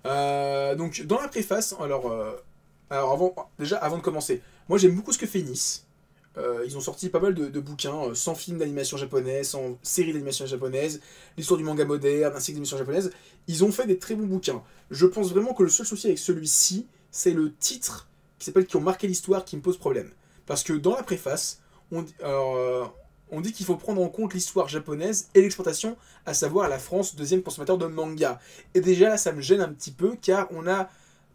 Donc, dans la préface, alors déjà, avant de commencer, moi j'aime beaucoup ce que fait Nice. Ils ont sorti pas mal de bouquins, 100 films d'animation japonaise, 100 séries d'animation japonaise, l'histoire du manga moderne, un cycle d'animation japonaise. Ils ont fait des très bons bouquins. Je pense vraiment que le seul souci avec celui-ci, c'est le titre qui s'appelle Qui ont marqué l'histoire qui me pose problème. Parce que dans la préface, on dit qu'il faut prendre en compte l'histoire japonaise et l'exportation, à savoir la France, deuxième consommateur de manga. Et déjà là, ça me gêne un petit peu, car on n'a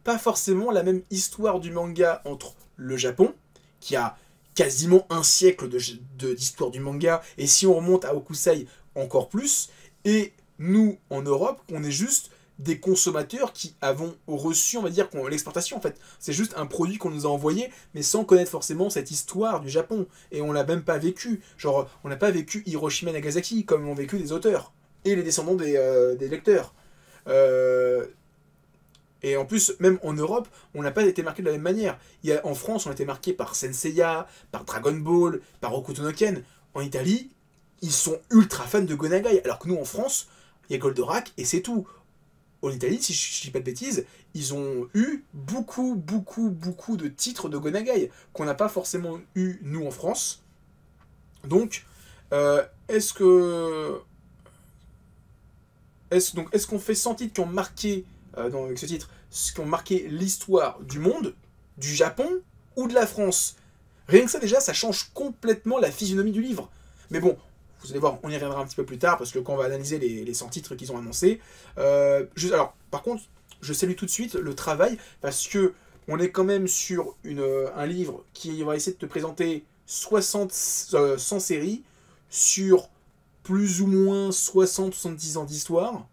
pas forcément la même histoire du manga entre le Japon, qui a quasiment un siècle d'histoire du manga, et si on remonte à Hokusai, encore plus, et nous, en Europe, on est juste des consommateurs qui avons reçu, on va dire, l'exportation en fait. C'est juste un produit qu'on nous a envoyé, mais sans connaître forcément cette histoire du Japon. Et on l'a même pas vécu. Genre, on n'a pas vécu Hiroshima et Nagasaki comme l'ont vécu des auteurs et les descendants des lecteurs. Et en plus, même en Europe, on n'a pas été marqué de la même manière. En France, on a été marqué par Senseiya, par Dragon Ball, par Hokuto no Ken. En Italie, ils sont ultra fans de Gonagai, alors que nous, en France, il y a Goldorak et c'est tout. En Italie, si je dis pas de bêtises, ils ont eu beaucoup de titres de Gonagai qu'on n'a pas forcément eu, nous, en France. Donc, est-ce que... Est-ce qu'on fait 100 titres qui ont marqué, avec ce titre, qui ont marqué l'histoire du monde, du Japon ou de la France? Rien que ça, déjà, ça change complètement la physionomie du livre. Mais bon, vous allez voir, on y reviendra un petit peu plus tard, parce que quand on va analyser les 100 titres qu'ils ont annoncés... alors, par contre, je salue tout de suite le travail, parce que on est quand même sur un livre qui va essayer de te présenter 100 séries sur plus ou moins 60-70 ans d'histoire.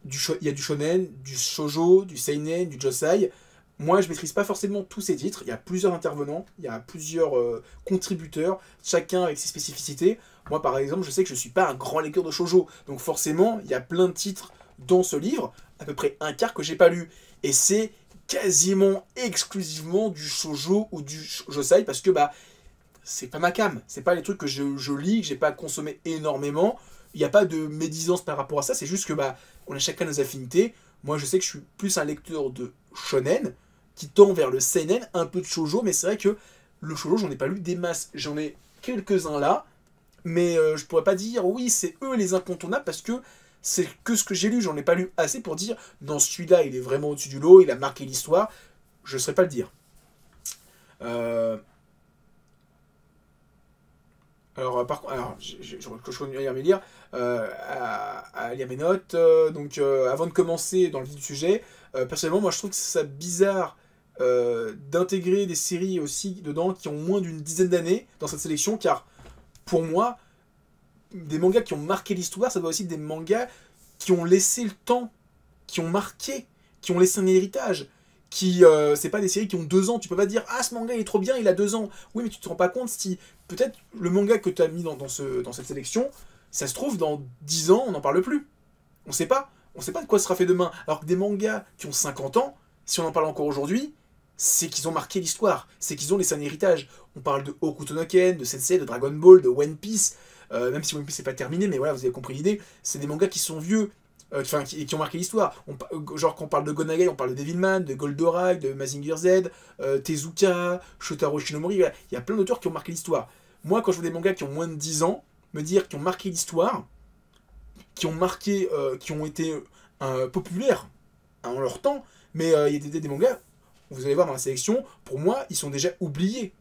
Il y a du shonen, du shoujo, du seinen, du josei. Moi, je maîtrise pas forcément tous ces titres. Il y a plusieurs intervenants, il y a plusieurs contributeurs, chacun avec ses spécificités. Moi, par exemple, je sais que je suis pas un grand lecteur de shoujo, donc forcément, il y a plein de titres dans ce livre, à peu près un quart que j'ai pas lu. Et c'est quasiment exclusivement du shoujo ou du josei, parce que bah c'est pas ma cam, c'est pas les trucs que je lis, que j'ai pas consommé énormément. Il n'y a pas de médisance par rapport à ça, c'est juste que bah on a chacun nos affinités. Moi, je sais que je suis plus un lecteur de shonen qui tend vers le seinen, un peu de shoujo, mais c'est vrai que le shoujo, j'en ai pas lu des masses. J'en ai quelques-uns là, mais je pourrais pas dire oui, c'est eux les incontournables, parce que c'est que ce que j'ai lu, j'en ai pas lu assez pour dire non, celui-là, il est vraiment au-dessus du lot, il a marqué l'histoire. Je ne saurais pas le dire. Par contre, je continue à lire, à lire mes notes. Avant de commencer dans le vif du sujet, personnellement, moi je trouve que c'est ça bizarre d'intégrer des séries aussi dedans qui ont moins d'une dizaine d'années dans cette sélection, car pour moi, des mangas qui ont marqué l'histoire, ça doit aussi être des mangas qui ont laissé le temps, qui ont marqué, qui ont laissé un héritage. C'est pas des séries qui ont 2 ans, tu peux pas dire ah ce manga il est trop bien, il a 2 ans. Oui, mais tu te rends pas compte si peut-être le manga que tu as mis dans cette sélection, ça se trouve dans 10 ans on n'en parle plus. On sait pas. On sait pas de quoi sera fait demain. Alors que des mangas qui ont 50 ans, si on en parle encore aujourd'hui, c'est qu'ils ont marqué l'histoire, c'est qu'ils ont laissé un héritage. On parle de Hokuto no Ken, de Sensei, de Dragon Ball, de One Piece, même si One Piece n'est pas terminé, mais voilà, vous avez compris l'idée. C'est des mangas qui sont vieux, qui ont marqué l'histoire. Genre quand on parle de Gonagai, on parle de Devilman, de Goldorak, de Mazinger Z, Tezuka, Shotaro Shinomori, il y a plein d'auteurs qui ont marqué l'histoire. Moi, quand je vois des mangas qui ont moins de 10 ans, me dire qu'ils ont marqué l'histoire, qui ont marqué, qui ont été populaires en leur temps, mais il y a des mangas, vous allez voir dans la sélection, pour moi, ils sont déjà oubliés.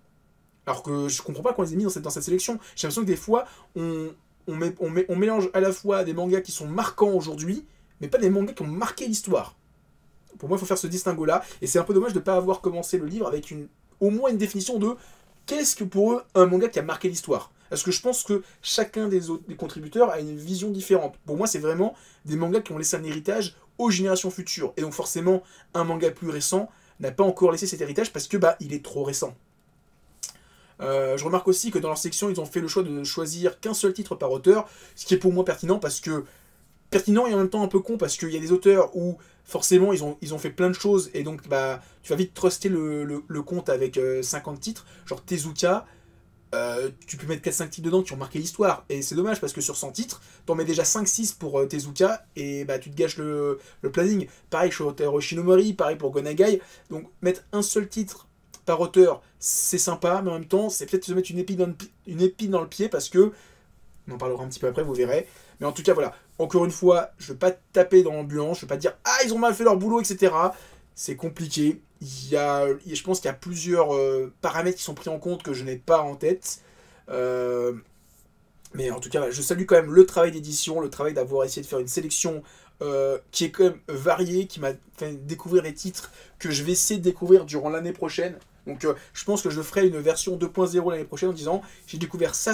Alors que je comprends pas qu'on les ait mis dans cette sélection. J'ai l'impression que des fois, on mélange à la fois des mangas qui sont marquants aujourd'hui, mais pas des mangas qui ont marqué l'histoire. Pour moi, il faut faire ce distinguo-là, et c'est un peu dommage de ne pas avoir commencé le livre avec au moins une définition de qu'est-ce que pour eux un manga qui a marqué l'histoire. Parce que je pense que chacun des contributeurs a une vision différente. Pour moi, c'est vraiment des mangas qui ont laissé un héritage aux générations futures. Et donc forcément, un manga plus récent n'a pas encore laissé cet héritage parce que il est trop récent. Je remarque aussi que dans leur section, ils ont fait le choix de choisir qu'un seul titre par auteur, ce qui est pour moi pertinent parce que pertinent et en même temps un peu con, parce qu'il y a des auteurs où forcément ils ont fait plein de choses et donc tu vas vite truster le compte avec 50 titres, genre Tezuka. tu peux mettre 4-5 titres dedans qui ont marqué l'histoire. Et c'est dommage parce que sur 100 titres, t'en mets déjà 5-6 pour Tezuka et bah tu te gâches le planning. Pareil sur Oshinomori, pareil pour Gonagai. Donc mettre un seul titre par auteur, c'est sympa, mais en même temps, c'est peut-être se mettre une épine dans le pied parce que, on en parlera un petit peu après, vous verrez. Mais en tout cas, voilà. Encore une fois, je ne veux pas taper dans l'ambulance, je ne veux pas dire « Ah, ils ont mal fait leur boulot, etc. » C'est compliqué. Je pense qu'il y a plusieurs paramètres qui sont pris en compte que je n'ai pas en tête. Mais en tout cas, je salue quand même le travail d'édition, le travail d'avoir essayé de faire une sélection qui est quand même variée, qui m'a fait découvrir les titres que je vais essayer de découvrir durant l'année prochaine. Donc je pense que je ferai une version 2.0 l'année prochaine en disant j'ai découvert ça,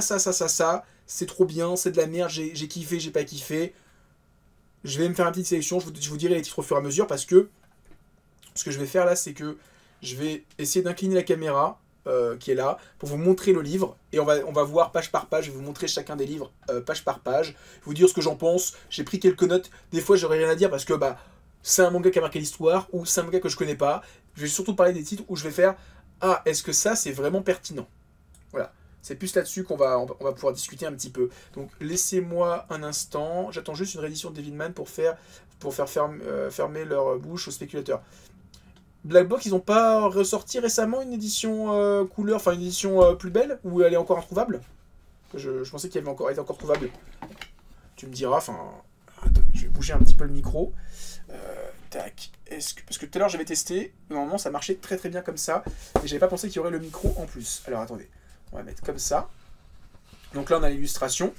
c'est trop bien, c'est de la merde, j'ai kiffé, j'ai pas kiffé. Je vais me faire une petite sélection, je vous dirai les titres au fur et à mesure parce que ce que je vais faire là, c'est que je vais essayer d'incliner la caméra qui est là pour vous montrer le livre et on va voir page par page, je vais vous montrer chacun des livres page par page, vous dire ce que j'en pense. J'ai pris quelques notes, des fois j'aurais rien à dire parce que bah c'est un manga qui a marqué l'histoire ou c'est un manga que je connais pas. Je vais surtout parler des titres où je vais faire ah, est-ce que ça c'est vraiment pertinent? Voilà, c'est plus là-dessus qu'on va pouvoir discuter un petit peu. Donc laissez-moi un instant, j'attends juste une réédition de Devilman pour faire fermer leur bouche aux spéculateurs. Black Box, ils n'ont pas ressorti récemment une édition couleur, enfin une édition plus belle, ou elle est encore introuvable? Je pensais qu'elle était encore trouvable. Tu me diras, enfin... Attends, je vais bouger un petit peu le micro. Tac. Parce que tout à l'heure j'avais testé, normalement ça marchait très très bien comme ça, et j'avais pas pensé qu'il y aurait le micro en plus. Alors attendez, on va mettre comme ça. Donc là on a l'illustration.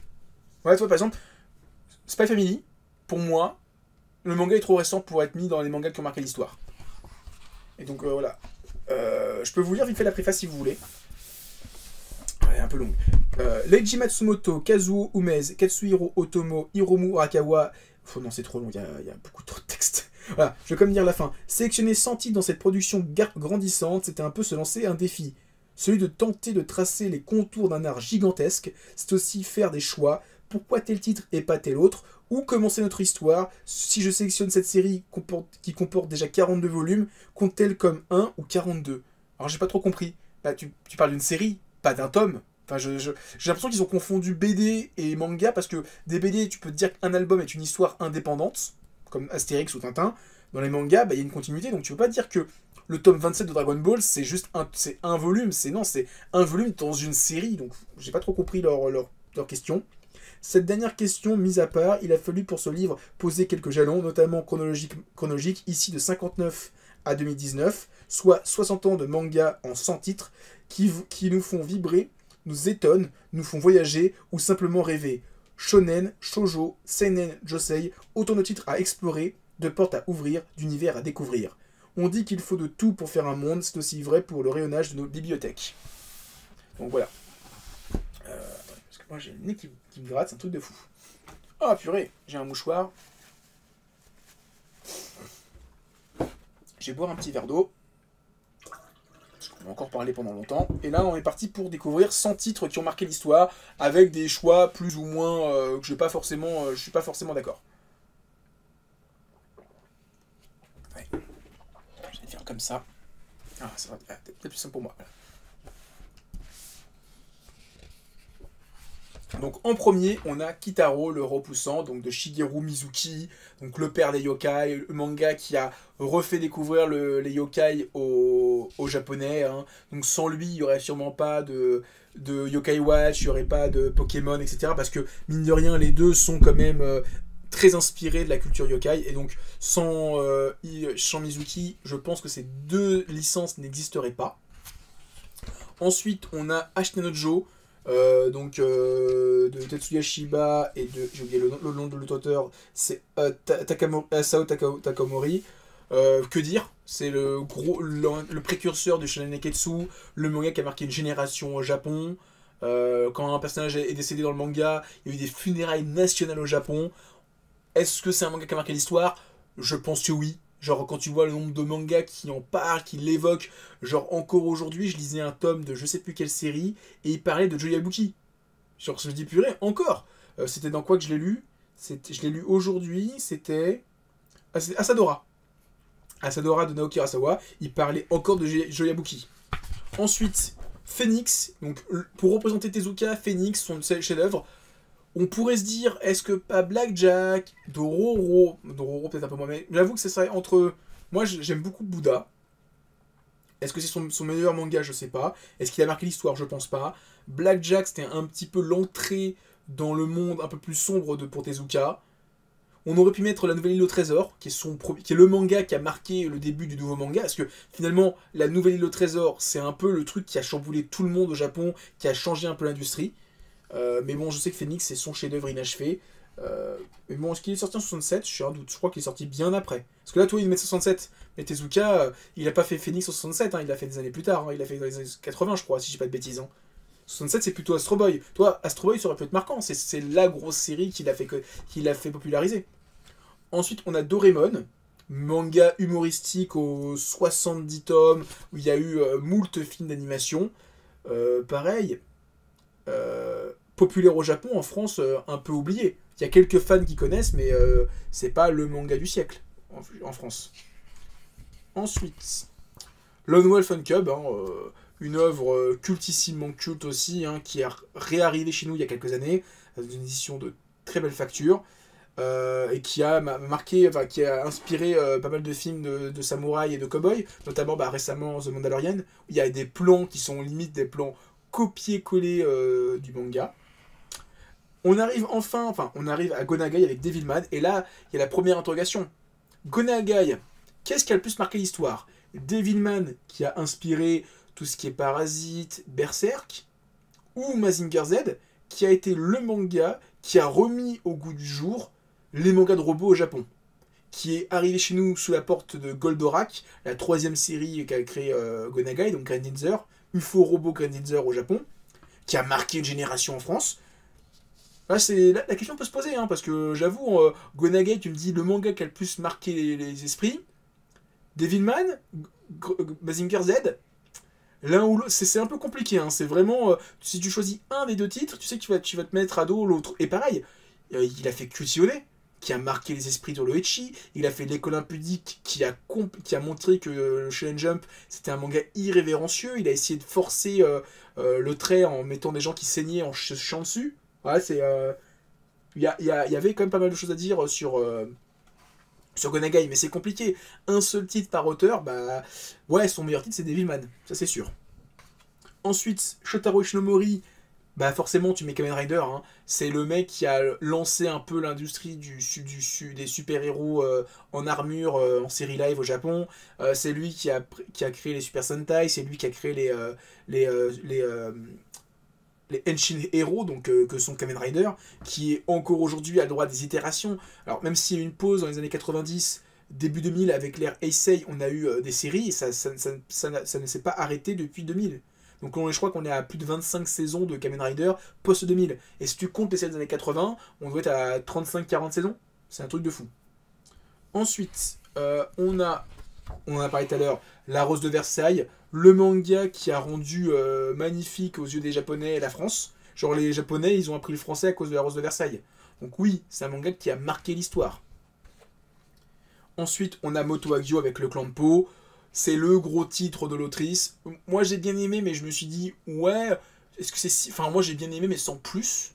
Ouais, toi par exemple, Spy Family, pour moi, le manga est trop récent pour être mis dans les mangas qui ont marqué l'histoire. Et donc voilà. Je peux vous lire vite fait la préface si vous voulez. Elle est un peu longue. Leiji Matsumoto, Kazuo Umez, Katsuhiro Otomo, Hiromu Arakawa. Oh non, c'est trop long, il y a beaucoup trop de texte. Voilà, je vais comme dire la fin. Sélectionner 100 titres dans cette production grandissante, c'était un peu se lancer un défi. Celui de tenter de tracer les contours d'un art gigantesque, c'est aussi faire des choix. Pourquoi tel titre et pas tel autre? Où commencer notre histoire? Si je sélectionne cette série qui comporte déjà 42 volumes, compte-t-elle comme 1 ou 42? Alors j'ai pas trop compris. Bah, tu parles d'une série, pas d'un tome. Enfin, j'ai l'impression qu'ils ont confondu BD et manga parce que des BD, tu peux te dire qu'un album est une histoire indépendante, comme Astérix ou Tintin. Dans les mangas, bah, y a une continuité, donc tu peux pas dire que le tome 27 de Dragon Ball, c'est juste un volume. C'est un volume dans une série. Donc j'ai pas trop compris leur question. Cette dernière question mise à part, il a fallu pour ce livre poser quelques jalons, notamment chronologiques, ici de 59 à 2019, soit 60 ans de manga en 100 titres, qui nous font vibrer, nous étonnent, nous font voyager ou simplement rêver. Shonen, shoujo, seinen, josei, autant de titres à explorer, de portes à ouvrir, d'univers à découvrir. On dit qu'il faut de tout pour faire un monde, c'est aussi vrai pour le rayonnage de nos bibliothèques. Donc voilà. Parce que moi j'ai le nez qui me gratte, c'est un truc de fou. Oh purée, j'ai un mouchoir. Je vais boire un petit verre d'eau. On va encore parler pendant longtemps. Et là, on est parti pour découvrir 100 titres qui ont marqué l'histoire, avec des choix plus ou moins que je suis pas forcément d'accord. Ouais. Je vais faire comme ça. Ah, ça va peut-être plus simple pour moi. Voilà. Donc en premier, on a Kitaro, le repoussant, donc de Shigeru Mizuki, donc le père des yokai, le manga qui a refait découvrir les yokai aux japonais. Hein. Donc sans lui, il n'y aurait sûrement pas de Yokai Watch, il n'y aurait pas de Pokémon, etc. Parce que mine de rien, les deux sont quand même très inspirés de la culture yokai. Et donc sans Mizuki, je pense que ces deux licences n'existeraient pas. Ensuite, on a Ashitanojo, de Tetsuya Shiba et de... J'ai oublié le nom de l'auteur, c'est Sao Takamori. Que dire? C'est le précurseur du Shonen Neketsu, le manga qui a marqué une génération au Japon. Quand un personnage est décédé dans le manga, il y a eu des funérailles nationales au Japon. Est-ce que c'est un manga qui a marqué l'histoire? Je pense que oui. Genre, quand tu vois le nombre de mangas qui en parlent, qui l'évoquent, genre, encore aujourd'hui, je lisais un tome de je sais plus quelle série, et il parlait de Joyabuki. Genre, je dis purée, encore. C'était dans quoi que je l'ai lu? Je l'ai lu aujourd'hui, c'était Asadora. Asadora de Naoki Urasawa, il parlait encore de Joyabuki. Ensuite, Phoenix, donc pour représenter Tezuka, Phoenix, son chef-d'œuvre. On pourrait se dire, est-ce que pas Blackjack, Dororo peut-être un peu moins, mais j'avoue que ça serait entre... Moi, j'aime beaucoup Bouddha. Est-ce que c'est son meilleur manga? Je sais pas. Est-ce qu'il a marqué l'histoire? Je pense pas. Blackjack, c'était un petit peu l'entrée dans le monde un peu plus sombre pour Tezuka. On aurait pu mettre La Nouvelle Île au Trésor, qui est le manga qui a marqué le début du nouveau manga, parce que finalement, La Nouvelle Île au Trésor, c'est un peu le truc qui a chamboulé tout le monde au Japon, qui a changé un peu l'industrie. Mais bon, je sais que Phoenix, c'est son chef-d'œuvre inachevé. Mais bon, est-ce qu'il est sorti en 67? J'ai un doute. Je crois qu'il est sorti bien après. Parce que là, toi, il met 67. Mais Tezuka, il a pas fait Phoenix en 67, hein, il l'a fait des années plus tard. Hein, il l'a fait dans les années 80, je crois, si je dis pas de bêtises. Hein. 67, c'est plutôt Astro Boy. Toi, Astro Boy, ça aurait pu être marquant. C'est la grosse série qui l'a fait populariser. Ensuite, on a Doraemon, manga humoristique aux 70 tomes, où il y a eu moult films d'animation. Pareil, populaire au Japon, en France, un peu oublié. Il y a quelques fans qui connaissent, mais c'est pas le manga du siècle en France. Ensuite, Lone Wolf and Cub, hein, une œuvre cultissimement culte aussi, hein, qui est réarrivée chez nous il y a quelques années, dans une édition de très belle facture, et qui a marqué, enfin, qui a inspiré pas mal de films de samouraïs et de cow-boys, notamment récemment The Mandalorian, où il y a des plans qui sont limite des plans copier-coller du manga. On arrive on arrive à Go Nagai avec Devilman, et là, il y a la première interrogation. Go Nagai, qu'est-ce qui a le plus marqué l'histoire? Devilman, qui a inspiré tout ce qui est Parasite, Berserk, ou Mazinger Z, qui a été le manga qui a remis au goût du jour les mangas de robots au Japon, qui est arrivé chez nous sous la porte de Goldorak, la troisième série qu'a créé Go Nagai, donc Greninja, UFO Robot Greninja au Japon, qui a marqué une génération en France. Là, la question peut se poser, hein, parce que j'avoue, Go Nagai, tu me dis le manga qui a le plus marqué les esprits, Devilman, Mazinger Z, l'un ou l'autre, c'est un peu compliqué, hein, c'est vraiment, si tu choisis un des deux titres, tu sais que tu vas te mettre à dos l'autre. Et pareil, il a fait Cutionné, qui a marqué les esprits sur le Ecchi, il a fait L'école impudique, qui a montré que le Shonen Jump, c'était un manga irrévérencieux, il a essayé de forcer le trait en mettant des gens qui saignaient en se chiant dessus. Ouais, il y avait quand même pas mal de choses à dire sur Go Nagai, mais c'est compliqué. Un seul titre par auteur, ouais, son meilleur titre c'est Devilman, ça c'est sûr. Ensuite, Shotaro Ishinomori, forcément tu mets Kamen Rider, hein. C'est le mec qui a lancé un peu l'industrie des super-héros en armure en série live au Japon. C'est lui qui a créé les Super Sentai, c'est lui qui a créé les Henshin Hero, donc que sont Kamen Rider, qui encore aujourd'hui a le droit à des itérations. Alors même s'il y a eu une pause dans les années 90, début 2000 avec l'ère Heisei, on a eu des séries et ça ne s'est pas arrêté depuis 2000. Donc je crois qu'on est à plus de 25 saisons de Kamen Rider post-2000. Et si tu comptes les séries des années 80, on doit être à 35-40 saisons. C'est un truc de fou. Ensuite, on en a parlé tout à l'heure, La Rose de Versailles, le manga qui a rendu magnifique aux yeux des Japonais et la France. Genre les Japonais, ils ont appris le français à cause de La Rose de Versailles. Donc oui, c'est un manga qui a marqué l'histoire. Ensuite, on a Moto Hagio avec le clan de Po. C'est le gros titre de l'autrice. Moi, j'ai bien aimé, mais je me suis dit, ouais, est-ce que c'est si... Enfin, moi, j'ai bien aimé, mais sans plus.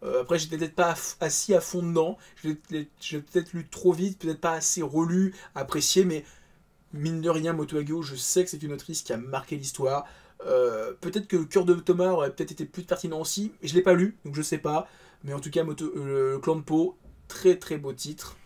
Après, j'étais peut-être pas assis à fond dedans. J'ai peut-être lu trop vite, peut-être pas assez relu, apprécié, mais mine de rien, Moto Hagio, je sais que c'est une autrice qui a marqué l'histoire. Peut-être que le cœur de Thomas aurait peut-être été plus pertinent aussi, mais je l'ai pas lu, donc je sais pas. Mais en tout cas, le clan de Po, très très beau titre.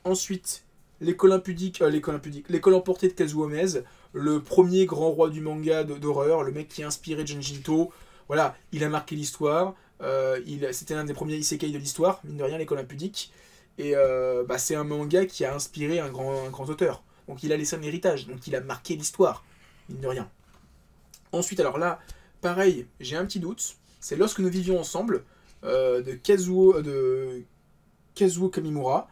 Ensuite, L'école emportée de Kazuo Mez, le premier grand roi du manga d'horreur, le mec qui a inspiré Junjito. Voilà, il a marqué l'histoire. C'était l'un des premiers isekai de l'histoire, mine de rien, l'école impudique. Et c'est un manga qui a inspiré un grand auteur. Donc il a laissé un héritage, donc il a marqué l'histoire, mine de rien. Ensuite, alors là, pareil, j'ai un petit doute. C'est Lorsque nous vivions ensemble, de Kazuo Kamimura.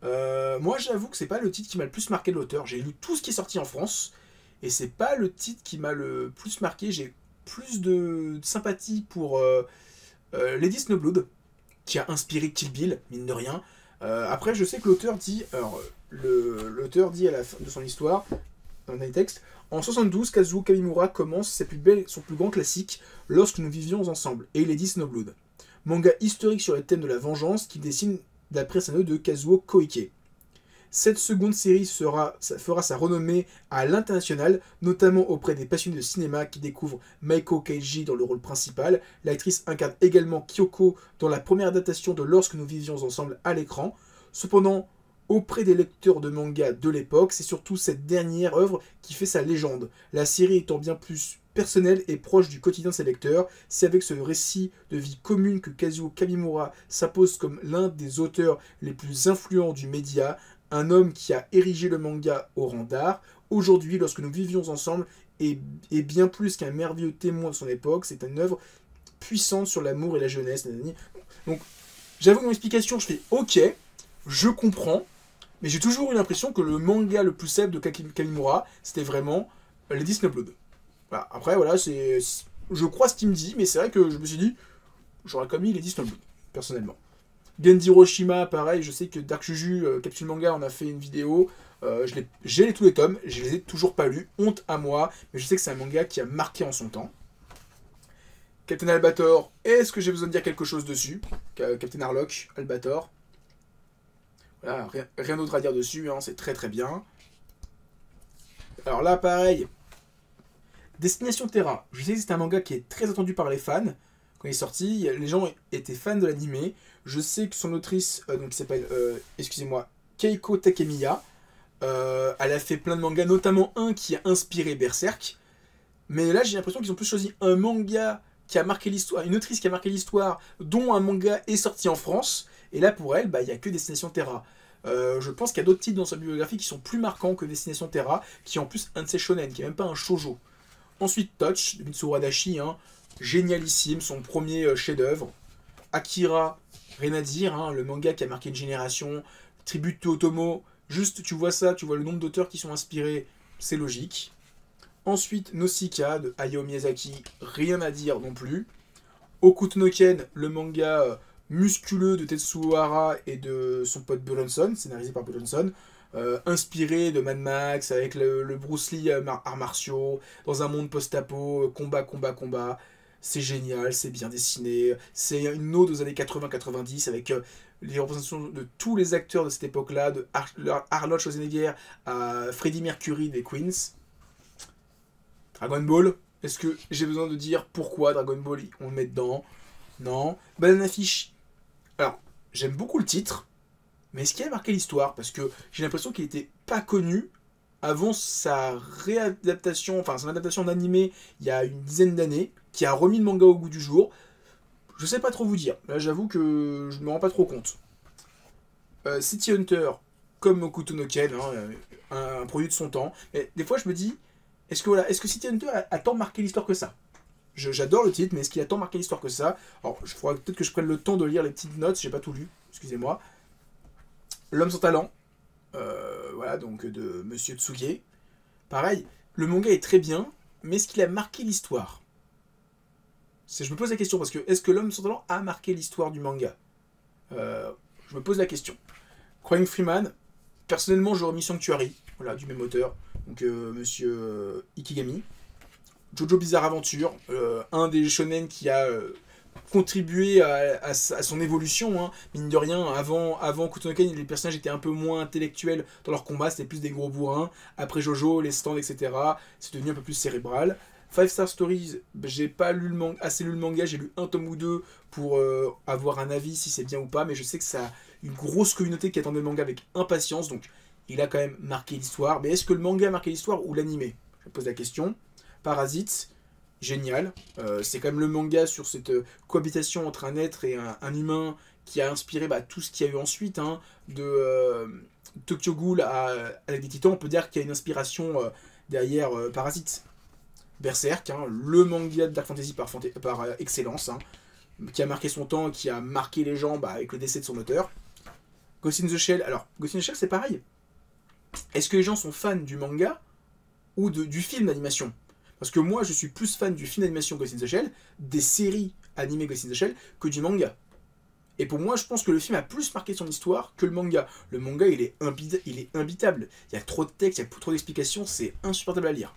Moi, j'avoue que c'est pas le titre qui m'a le plus marqué de l'auteur. J'ai lu tout ce qui est sorti en France, et c'est pas le titre qui m'a le plus marqué. J'ai plus de sympathie pour Lady Snowblood, qui a inspiré Kill Bill, mine de rien. Après, je sais que l'auteur dit... Alors, l'auteur dit à la fin de son histoire... dans les textes. En 72, Kazuo Kamimura commence son plus grand classique, Lorsque nous vivions ensemble, et Lady Snowblood. Manga historique sur les thèmes de la vengeance qui dessine d'après sa note de Kazuo Koike. Cette seconde série fera sa renommée à l'international, notamment auprès des passionnés de cinéma qui découvrent Maiko Keiji dans le rôle principal. L'actrice incarne également Kyoko dans la première adaptation de Lorsque nous vivions ensemble à l'écran. Cependant, auprès des lecteurs de manga de l'époque, c'est surtout cette dernière œuvre qui fait sa légende. La série étant bien plus personnelle et proche du quotidien de ses lecteurs, c'est avec ce récit de vie commune que Kazuo Kamimura s'impose comme l'un des auteurs les plus influents du média, un homme qui a érigé le manga au rang d'art. Aujourd'hui, Lorsque nous vivions ensemble, est bien plus qu'un merveilleux témoin de son époque, c'est une œuvre puissante sur l'amour et la jeunesse. Donc, j'avoue que mon explication, je fais ok, je comprends, mais j'ai toujours eu l'impression que le manga le plus célèbre de Kamimura, c'était vraiment Lady Snowblood. Voilà. Après, voilà, je crois ce qu'il me dit, mais c'est vrai que je me suis dit, j'aurais quand même mis Lady Snowblood, personnellement. Genji Hiroshima, pareil, je sais que Dark Juju, Capsule Manga, on a fait une vidéo. J'ai tous les tomes, je les ai toujours pas lus, honte à moi, mais je sais que c'est un manga qui a marqué en son temps. Captain Albator, est-ce que j'ai besoin de dire quelque chose dessus? Captain Harlock, Albator. Voilà, rien d'autre à dire dessus, hein, c'est très très bien. Alors là, pareil, Destination Terra, je sais que c'est un manga qui est très attendu par les fans. Quand il est sorti, les gens étaient fans de l'anime. Je sais que son autrice, qui s'appelle, excusez-moi, Keiko Takemiya, elle a fait plein de mangas, notamment un qui a inspiré Berserk. Mais là, j'ai l'impression qu'ils ont plus choisi un manga qui a marqué l'histoire, une autrice qui a marqué l'histoire, dont un manga est sorti en France. Et là, pour elle, il n'y a que Destination Terra. Je pense qu'il y a d'autres titres dans sa bibliographie qui sont plus marquants que Destination Terra, qui est en plus un de ses shonen, qui n'est même pas un shoujo. Ensuite, Touch, de Mitsuru Adachi, hein, génialissime, son premier chef-d'œuvre. Akira, rien à dire, hein, le manga qui a marqué une génération. Tribute to Otomo, juste tu vois ça, tu vois le nombre d'auteurs qui sont inspirés, c'est logique. Ensuite, Nausicaa de Hayao Miyazaki, rien à dire non plus. Hokuto no Ken, le manga musculeux de Tetsuo Hara et de son pote Johnson, scénarisé par Johnson. Inspiré de Mad Max, avec le Bruce Lee arts martiaux, dans un monde post-apo, combat. C'est génial, c'est bien dessiné. C'est une ode aux années 80-90 avec les représentations de tous les acteurs de cette époque-là, de Arnold Schwarzenegger à Freddie Mercury des Queens. Dragon Ball, est-ce que j'ai besoin de dire pourquoi Dragon Ball on le met dedans? Non. Banana Fish, alors j'aime beaucoup le titre. Mais est-ce qu'il a marqué l'histoire? Parce que j'ai l'impression qu'il n'était pas connu avant sa réadaptation, enfin son adaptation d'animé il y a une dizaine d'années, qui a remis le manga au goût du jour. Je sais pas trop vous dire. Là, j'avoue que je me rends pas trop compte. City Hunter, comme Hokuto no Ken, hein, un produit de son temps. Mais des fois, je me dis, est-ce que City Hunter a tant marqué l'histoire que ça? J'adore le titre, mais est-ce qu'il a tant marqué l'histoire que ça? Alors, il faudra peut-être que je prenne le temps de lire les petites notes, j'ai pas tout lu, excusez-moi. L'homme sans talent, voilà, donc de Monsieur Tsuge. Pareil, le manga est très bien, mais est-ce qu'il a marqué l'histoire? Je me pose la question, parce que est-ce que l'homme sans talent a marqué l'histoire du manga? Je me pose la question. Crying Freeman, personnellement j'aurais mis Sanctuary, voilà, du même auteur, donc Monsieur Ikigami. Jojo Bizarre Adventure, un des shonen qui a contribué à son évolution, hein. Mine de rien, avant Kutonoken, les personnages étaient un peu moins intellectuels dans leur combat, c'était plus des gros bourrins. Après Jojo, les stands, etc., c'est devenu un peu plus cérébral. Five Star Stories, j'ai pas lu assez lu le manga, j'ai lu un tome ou deux pour avoir un avis si c'est bien ou pas, mais je sais que ça a une grosse communauté qui attendait le manga avec impatience, donc il a quand même marqué l'histoire. Mais est-ce que le manga a marqué l'histoire ou l'animé? Je pose la question. Parasite, génial. C'est quand même le manga sur cette cohabitation entre un être et un humain qui a inspiré tout ce qu'il y a eu ensuite, hein, de Tokyo Ghoul avec des titans. On peut dire qu'il y a une inspiration derrière Parasite. Berserk, hein, le manga de Dark Fantasy par excellence, hein, qui a marqué son temps et qui a marqué les gens avec le décès de son auteur. Ghost in the Shell, alors Ghost in the Shell c'est pareil. Est-ce que les gens sont fans du manga ou du film d'animation? Parce que moi, je suis plus fan du film d'animation Ghost in the Shell, des séries animées Ghost in the Shell, que du manga. Et pour moi, je pense que le film a plus marqué son histoire que le manga. Le manga, il est imbitable. Il y a trop de texte, il y a trop d'explications, c'est insupportable à lire.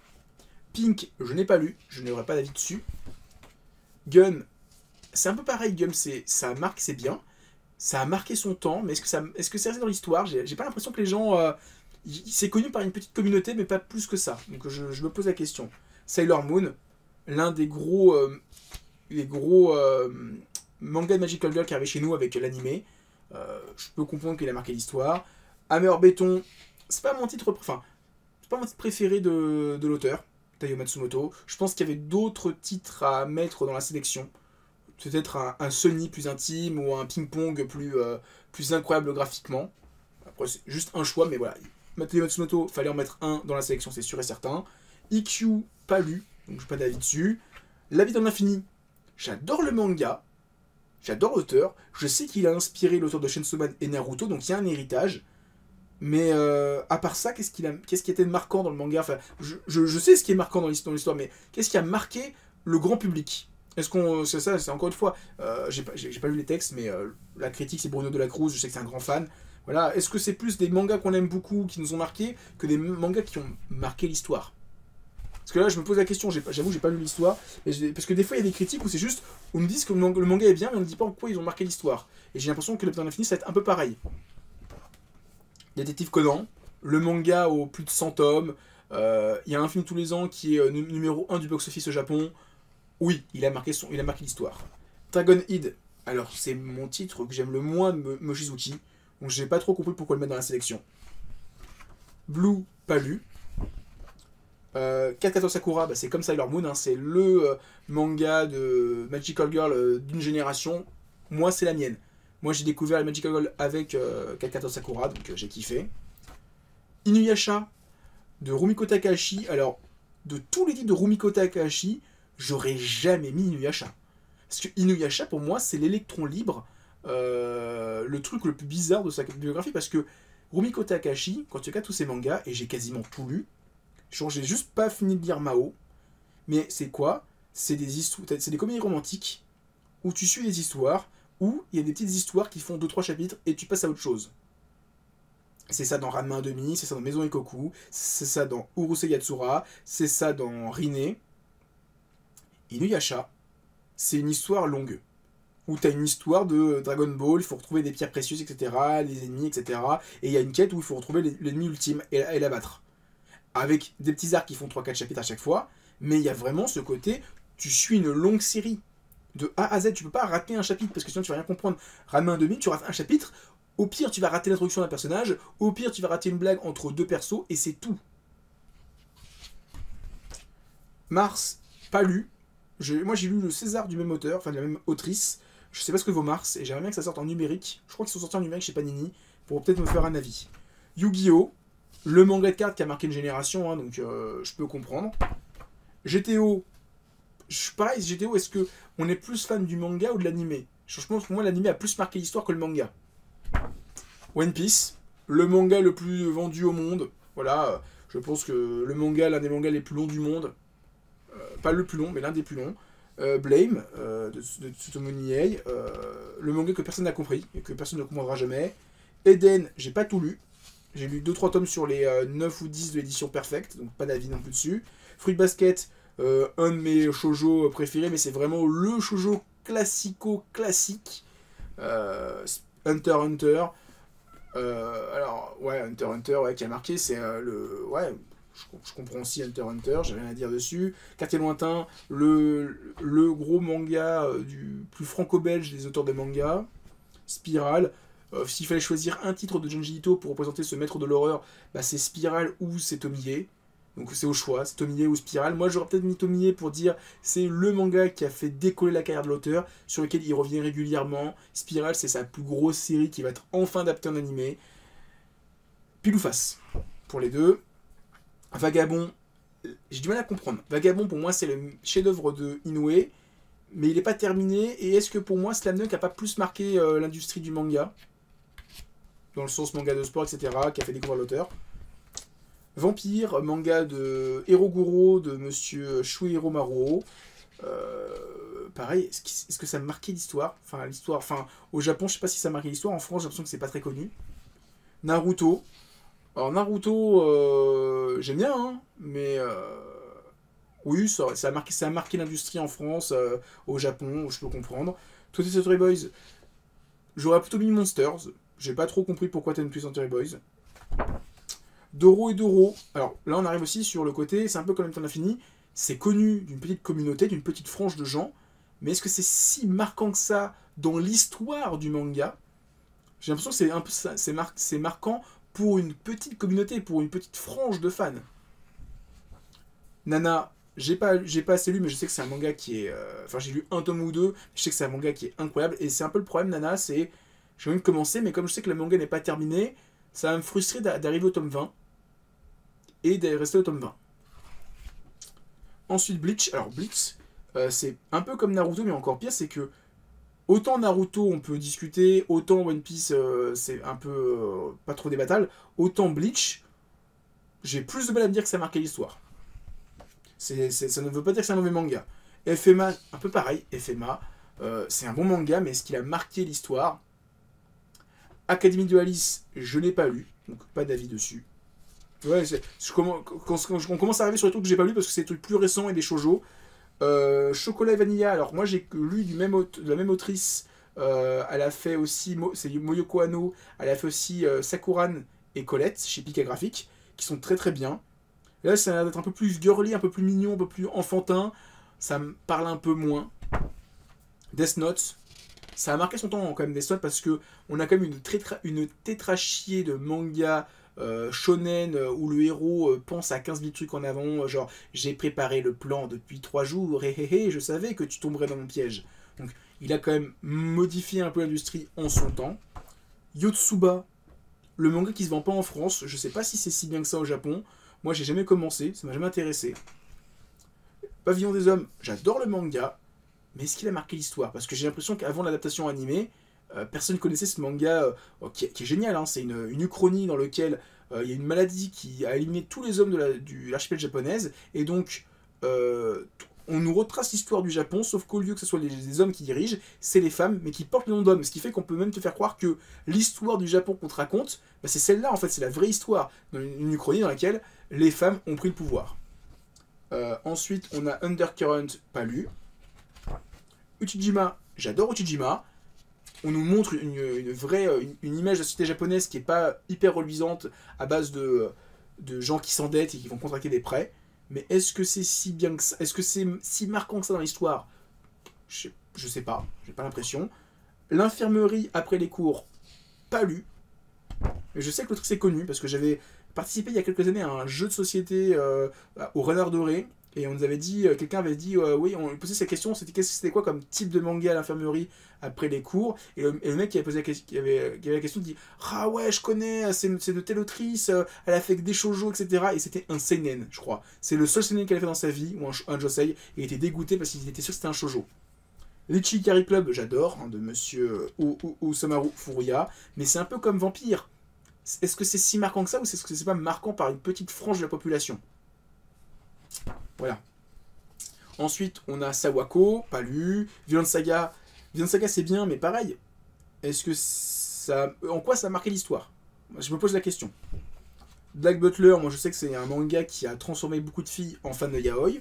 Pink, je n'ai pas lu, je n'aurai pas d'avis dessus. Gun, c'est un peu pareil, Gun, ça marque, c'est bien. Ça a marqué son temps, mais est-ce que c'est resté dans l'histoire? J'ai pas l'impression que les gens... c'est connu par une petite communauté, mais pas plus que ça. Donc je me pose la question. Sailor Moon, l'un des gros... manga de Magical Girl qui arrivait chez nous avec l'animé. Je peux comprendre qu'il a marqué l'histoire. Hammer Béton, c'est pas mon titre... Enfin, c'est pas mon titre préféré de l'auteur, Taiyo Matsumoto. Je pense qu'il y avait d'autres titres à mettre dans la sélection. Peut-être un Sony plus intime ou un ping-pong plus incroyable graphiquement. Après, c'est juste un choix, mais voilà. Taiyo Matsumoto, fallait en mettre un dans la sélection, c'est sûr et certain. IQ, pas lu, donc j'ai pas d'avis dessus. La vie dans l'infini, j'adore le manga, j'adore l'auteur. Je sais qu'il a inspiré l'auteur de Chainsaw Man et Naruto, donc il y a un héritage. Mais à part ça, qu'est-ce qui était marquant dans le manga? Enfin, je sais ce qui est marquant dans l'histoire, mais qu'est-ce qui a marqué le grand public? Est-ce qu'on... C'est ça, c'est encore une fois... j'ai pas lu les textes, mais la critique, c'est Bruno Delacruz, je sais que c'est un grand fan. Voilà, est-ce que c'est plus des mangas qu'on aime beaucoup, qui nous ont marqué, que des mangas qui ont marqué l'histoire? Parce que là, je me pose la question, j'avoue, j'ai pas lu l'histoire, parce que des fois, il y a des critiques où c'est juste, on nous dit que le manga est bien, mais on ne dit pas en quoi ils ont marqué l'histoire. Et j'ai l'impression que le Temps Infini, ça va être un peu pareil. Détective Conan, le manga aux plus de 100 tomes, il y a un film tous les ans qui est numéro 1 du box-office au Japon. Oui, il a marqué l'histoire. Dragon Head, alors c'est mon titre que j'aime le moins de Mochizuki, donc j'ai pas trop compris pourquoi le mettre dans la sélection. Blue, pas lu. Katakato Sakura, bah, c'est comme Sailor Moon, hein, c'est le manga de Magical Girl d'une génération. Moi, c'est la mienne. Moi, j'ai découvert la Magical Girl avec Katakato Sakura, donc j'ai kiffé. Inuyasha, de Rumiko Takahashi. Alors, de tous les titres de Rumiko Takahashi, j'aurais jamais mis Inuyasha. Parce que Inuyasha, pour moi, c'est l'électron libre, le truc le plus bizarre de sa biographie, parce que Rumiko Takahashi, quand tu regardes tous ses mangas, et j'ai quasiment tout lu, j'ai juste pas fini de lire Mao, mais c'est quoi? C'est des comédies romantiques, où tu suis des histoires, où il y a des petites histoires qui font 2-3 chapitres, et tu passes à autre chose. C'est ça dans Ranma 1/2, c'est ça dans Maison Ikoku, c'est ça dans Urusei Yatsura, c'est ça dans Rinne. Inuyasha, c'est une histoire longue. Où tu as une histoire de Dragon Ball, il faut retrouver des pierres précieuses, etc., des ennemis, etc. Et il y a une quête où il faut retrouver l'ennemi ultime et l'abattre. Avec des petits arcs qui font 3-4 chapitres à chaque fois, mais il y a vraiment ce côté, tu suis une longue série. De A à Z, tu peux pas rater un chapitre, parce que sinon tu vas rien comprendre. Ranma 1/2, tu rates un chapitre, au pire tu vas rater l'introduction d'un personnage, au pire tu vas rater une blague entre deux persos, et c'est tout. Mars, pas lu. Moi j'ai lu le César du même auteur, enfin de la même autrice. Je sais pas ce que vaut Mars, et j'aimerais bien que ça sorte en numérique. Je crois qu'ils sont sortis en numérique chez Panini, pour peut-être me faire un avis. Yu-Gi-Oh! Le manga de cartes qui a marqué une génération, hein, donc je peux comprendre. GTO, pareil, GTO, est-ce que on est plus fan du manga ou de l'animé? Je pense que pour moi l'animé a plus marqué l'histoire que le manga. One Piece, le manga le plus vendu au monde. Voilà, je pense que le manga, l'un des mangas les plus longs du monde. Pas le plus long, mais l'un des plus longs. Blame, de Tsutomu Nihei, le manga que personne n'a compris, et que personne ne comprendra jamais. Eden, j'ai pas tout lu. J'ai lu 2-3 tomes sur les 9 ou 10 de l'édition Perfect, donc pas d'avis non plus dessus. Fruit Basket, un de mes shoujo préférés, mais c'est vraiment le shoujo classique. Hunter x Hunter. Alors, ouais, Hunter x Hunter, ouais, qui a marqué, c'est le... Ouais, je comprends aussi Hunter x Hunter, j'ai rien à dire dessus. Quartier Lointain, le gros manga du plus franco-belge des auteurs de manga. Spirale. S'il fallait choisir un titre de Junji Ito pour représenter ce maître de l'horreur, bah c'est Spirale ou c'est Tomie. Donc c'est au choix, c'est Tomie ou Spirale. Moi j'aurais peut-être mis Tomie pour dire c'est le manga qui a fait décoller la carrière de l'auteur, sur lequel il revient régulièrement. Spirale, c'est sa plus grosse série qui va être enfin adaptée en animé. Pile ou face pour les deux. Vagabond, j'ai du mal à comprendre. Vagabond pour moi c'est le chef-d'œuvre de Inoue, mais il n'est pas terminé. Et est-ce que pour moi Slam Dunk n'a pas plus marqué l'industrie du manga, dans le sens manga de sport, etc., qui a fait découvrir l'auteur? Vampire, manga de Hiroguro, de monsieur Shuichiro Maruo. pareil, est-ce que ça a marqué l'histoire? Enfin, l'histoire, enfin, au Japon, je sais pas si ça a marqué l'histoire. En France, j'ai l'impression que c'est pas très connu. Naruto. Alors, Naruto, j'aime bien, hein, mais oui, ça a marqué l'industrie en France, au Japon, je peux comprendre. Twenty Century Boys, j'aurais plutôt mis Monsters. J'ai pas trop compris pourquoi t'aimes plus Century Boys. Doro et Doro. Alors là, on arrive aussi sur le côté, c'est un peu comme Temps Infini. C'est connu d'une petite communauté, d'une petite frange de gens. Mais est-ce que c'est si marquant que ça dans l'histoire du manga? J'ai l'impression que c'est un peu c'est marquant pour une petite communauté, pour une petite frange de fans. Nana, j'ai pas assez lu, mais je sais que c'est un manga qui est. Enfin, j'ai lu un tome ou deux, je sais que c'est un manga qui est incroyable. Et c'est un peu le problème, Nana, c'est. J'ai envie de commencer, mais comme je sais que le manga n'est pas terminé, ça va me frustrer d'arriver au tome 20 et de rester au tome 20. Ensuite, Bleach. Alors, Bleach, c'est un peu comme Naruto, mais encore pire, c'est que autant Naruto, on peut discuter, autant One Piece, c'est un peu pas trop débattable, autant Bleach, j'ai plus de mal à me dire que ça a marqué l'histoire. Ça ne veut pas dire que c'est un mauvais manga. FMA, un peu pareil, FMA, c'est un bon manga, mais est-ce qu'il a marqué l'histoire? Académie de Alice, je l'ai pas lu, donc pas d'avis dessus. Ouais, quand on commence à arriver sur les trucs que j'ai pas lu parce que c'est des trucs plus récents et des shoujo. Chocolat et Vanilla, alors moi j'ai lu de la même autrice, elle a fait aussi, c'est Moyoko Hano, elle a fait aussi Sakuran et Colette chez Pika Graphics, qui sont très très bien. Là ça a l'air d'être un peu plus girly, un peu plus mignon, un peu plus enfantin, ça me parle un peu moins. Death Note, ça a marqué son temps quand même Death Note parce que on a quand même une tétrachier de manga shonen où le héros pense à 15 000 trucs en avant, genre j'ai préparé le plan depuis 3 jours, et je savais que tu tomberais dans mon piège. Donc il a quand même modifié un peu l'industrie en son temps. Yotsuba, le manga qui se vend pas en France, je sais pas si c'est si bien que ça au Japon, moi j'ai jamais commencé, ça m'a jamais intéressé. Pavillon des Hommes, j'adore le manga, mais est-ce qu'il a marqué l'histoire? Parce que j'ai l'impression qu'avant l'adaptation animée, personne ne connaissait ce manga qui est génial, hein. C'est une uchronie dans laquelle il y a une maladie qui a éliminé tous les hommes de l'archipel japonaise, et donc on nous retrace l'histoire du Japon, sauf qu'au lieu que ce soit les hommes qui dirigent, c'est les femmes, mais qui portent le nom d'hommes, ce qui fait qu'on peut même te faire croire que l'histoire du Japon qu'on te raconte, bah, c'est celle-là en fait, c'est la vraie histoire, une uchronie dans laquelle les femmes ont pris le pouvoir. Ensuite, on a Undercurrent, pas lu. Uchijima, j'adore Uchijima. On nous montre une image de la société japonaise qui est pas hyper reluisante à base de gens qui s'endettent et qui vont contracter des prêts. Mais est-ce que c'est si bien que ça? Est-ce que c'est si marquant que ça dans l'histoire? Je sais pas, j'ai pas l'impression. L'infirmerie après les cours, pas lu. Mais je sais que l'autrice est connue parce que j'avais participé il y a quelques années à un jeu de société au Renard Doré. Et on nous avait dit, quelqu'un avait dit, oui, on lui posait cette question, c'était quoi comme type de manga à l'infirmerie après les cours, et le mec qui avait posé qui avait la question dit, ah ouais, je connais, c'est de telle autrice, elle a fait que des shoujo, etc. Et c'était un seinen, je crois. C'est le seul seinen qu'elle a fait dans sa vie, ou un josei, et il était dégoûté parce qu'il était sûr que c'était un shoujo. L'Ichikari Club, j'adore, hein, de monsieur Osamaru Furuya, mais c'est un peu comme Vampire. Est-ce que c'est si marquant que ça, ou est-ce que c'est pas marquant par une petite frange de la population? Voilà. Ensuite, on a Sawako, pas lu. Vinland Saga. Vinland Saga, c'est bien, mais pareil. Est-ce que ça. En quoi ça a marqué l'histoire? Je me pose la question. Black Butler, moi je sais que c'est un manga qui a transformé beaucoup de filles en fans de yaoi.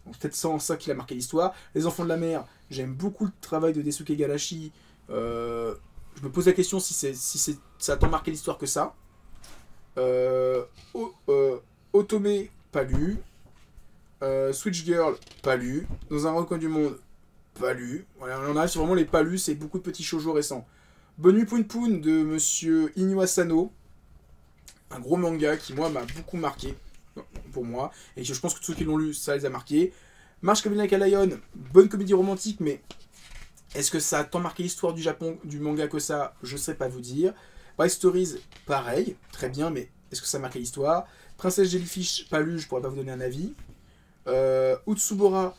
Donc peut-être sans ça qu'il a marqué l'histoire. Les Enfants de la Mer, j'aime beaucoup le travail de Daisuke Igarashi. Je me pose la question si ça a tant marqué l'histoire que ça. Otome, pas lu. Switch Girl, pas lu. Dans un recoin du monde, pas lu. Voilà, on arrive sur vraiment les pas lus, c'est beaucoup de petits shoujo récents. Bonne nuit Poun Poun de monsieur Inu Asano. Un gros manga qui, moi, m'a beaucoup marqué. Pour moi. Et je pense que tous ceux qui l'ont lu, ça les a marqués. Marche comme like a Lion, bonne comédie romantique, mais est-ce que ça a tant marqué l'histoire du Japon, du manga que ça? Je ne sais pas vous dire. Bright Stories, pareil, très bien, mais est-ce que ça a marqué l'histoire? Princesse Jellyfish, pas lu, je pourrais pas vous donner un avis. Utsubora,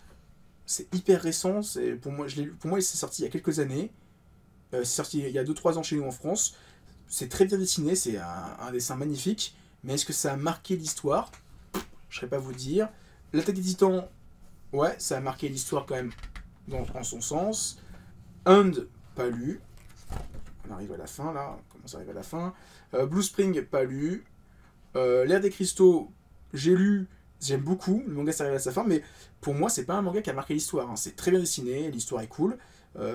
c'est hyper récent, pour moi il s'est sorti il y a quelques années, c'est sorti il y a 2-3 ans chez nous en France, c'est très bien dessiné, c'est un dessin magnifique, mais est-ce que ça a marqué l'histoire? Je ne saurais pas vous dire. L'attaque des Titans, ouais, ça a marqué l'histoire quand même en son sens. And, pas lu. On arrive à la fin, là. On commence à arriver à la fin. Blue Spring, pas lu. L'ère des cristaux, j'ai lu. J'aime beaucoup. Le manga s'arrive à sa fin, mais pour moi, c'est pas un manga qui a marqué l'histoire. Hein. C'est très bien dessiné, l'histoire est cool.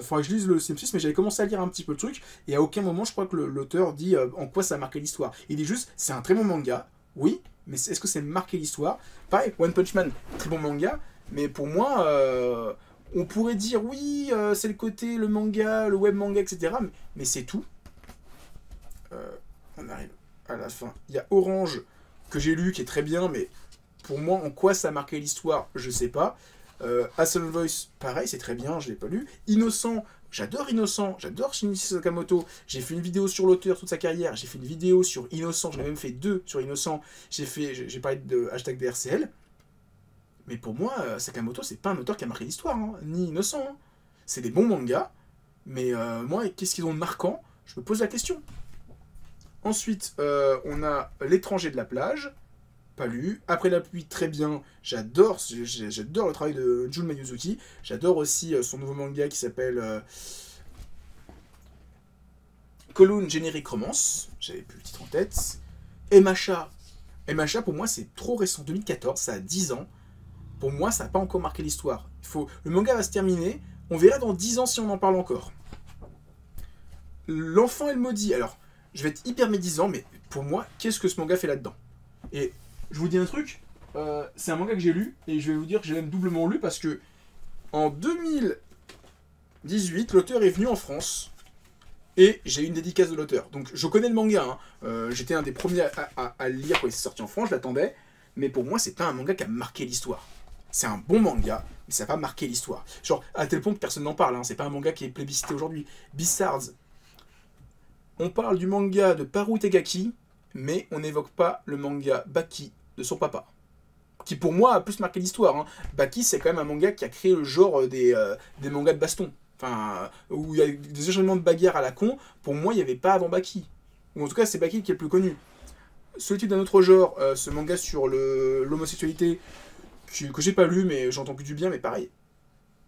Faudrait que je lise le synopsis, mais j'avais commencé à lire un petit peu le truc, et à aucun moment, je crois que l'auteur dit en quoi ça a marqué l'histoire. Il dit juste, c'est un très bon manga, oui, mais est-ce que c'est marqué l'histoire? Pareil, One Punch Man, très bon manga, mais pour moi, on pourrait dire, oui, c'est le côté, le manga, le web manga, etc., mais c'est tout. On arrive à la fin. Il y a Orange, que j'ai lu, qui est très bien, mais pour moi, en quoi ça a marqué l'histoire, je sais pas. Ascendant Voice, pareil, c'est très bien, je l'ai pas lu. Innocent, j'adore Shinichi Sakamoto. J'ai fait une vidéo sur l'auteur, toute sa carrière. J'ai fait une vidéo sur Innocent, j'en ai même fait 2 sur Innocent. J'ai parlé de hashtag BRCL. Mais pour moi, Sakamoto, c'est pas un auteur qui a marqué l'histoire, hein, ni Innocent. Hein. C'est des bons mangas, mais moi, qu'est-ce qu'ils ont de marquant? Je me pose la question. Ensuite, on a L'étranger de la plage. Pas lu. Après la pluie, très bien. J'adore le travail de Jun Mayuzuki. J'adore aussi son nouveau manga qui s'appelle Column Generic Romance. J'avais plus le titre en tête. Emacha. Emacha, pour moi, c'est trop récent. 2014, ça a 10 ans. Pour moi, ça n'a pas encore marqué l'histoire. Le manga va se terminer. On verra dans 10 ans si on en parle encore. L'enfant et le maudit. Alors, je vais être hyper médisant, mais pour moi, qu'est-ce que ce manga fait là-dedans? Et je vous dis un truc, c'est un manga que j'ai lu, et je vais vous dire que j'ai même doublement lu, parce que en 2018, l'auteur est venu en France, et j'ai eu une dédicace de l'auteur. Donc je connais le manga, hein. J'étais un des premiers à le lire quand il s'est sorti en France, je l'attendais, mais pour moi, c'est pas un manga qui a marqué l'histoire. C'est un bon manga, mais ça n'a pas marqué l'histoire. Genre, à tel point que personne n'en parle, hein. C'est pas un manga qui est plébiscité aujourd'hui. Beastars, on parle du manga de Paru Tegaki, mais on n'évoque pas le manga Baki de son papa, qui pour moi a plus marqué l'histoire. Hein. Baki, c'est quand même un manga qui a créé le genre des mangas de baston, enfin, où il y a des enchaînements de bagarres à la con. Pour moi, il n'y avait pas avant Baki, ou en tout cas c'est Baki qui est le plus connu. Solitude d'un autre genre, ce manga sur l'homosexualité, que j'ai pas lu, mais j'entends que du bien, mais pareil.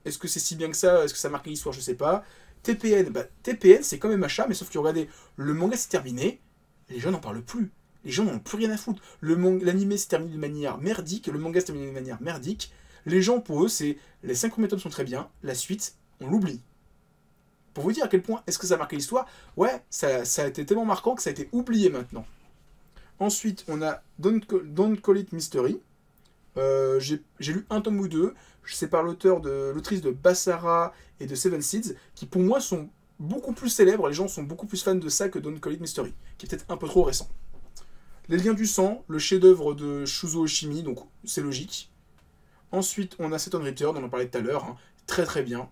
Est-ce que c'est si bien que ça? Est-ce que ça a marqué l'histoire? Je sais pas. TPN, TPN c'est quand même achat, mais sauf que regardez, le manga s'est terminé, les gens n'en parlent plus. Les gens n'en ont plus rien à foutre. L'anime s'est terminé de manière merdique, le manga s'est terminé de manière merdique. Les gens, pour eux, c'est les 5 premiers tomes sont très bien, la suite, on l'oublie. Pour vous dire à quel point est-ce que ça a marqué l'histoire, ouais, ça a été tellement marquant que ça a été oublié maintenant. Ensuite, on a Don't Call It Mystery. J'ai lu un tome ou deux. C'est par l'autrice de Basara et de Seven Seeds, qui pour moi sont beaucoup plus célèbres. Les gens sont beaucoup plus fans de ça que Don't Call It Mystery, qui est peut-être un peu trop récent. Les liens du sang, le chef-d'œuvre de Shuzo Oshimi, donc c'est logique. Ensuite, on a Saturn Return, on en parlait tout à l'heure, hein, très très bien.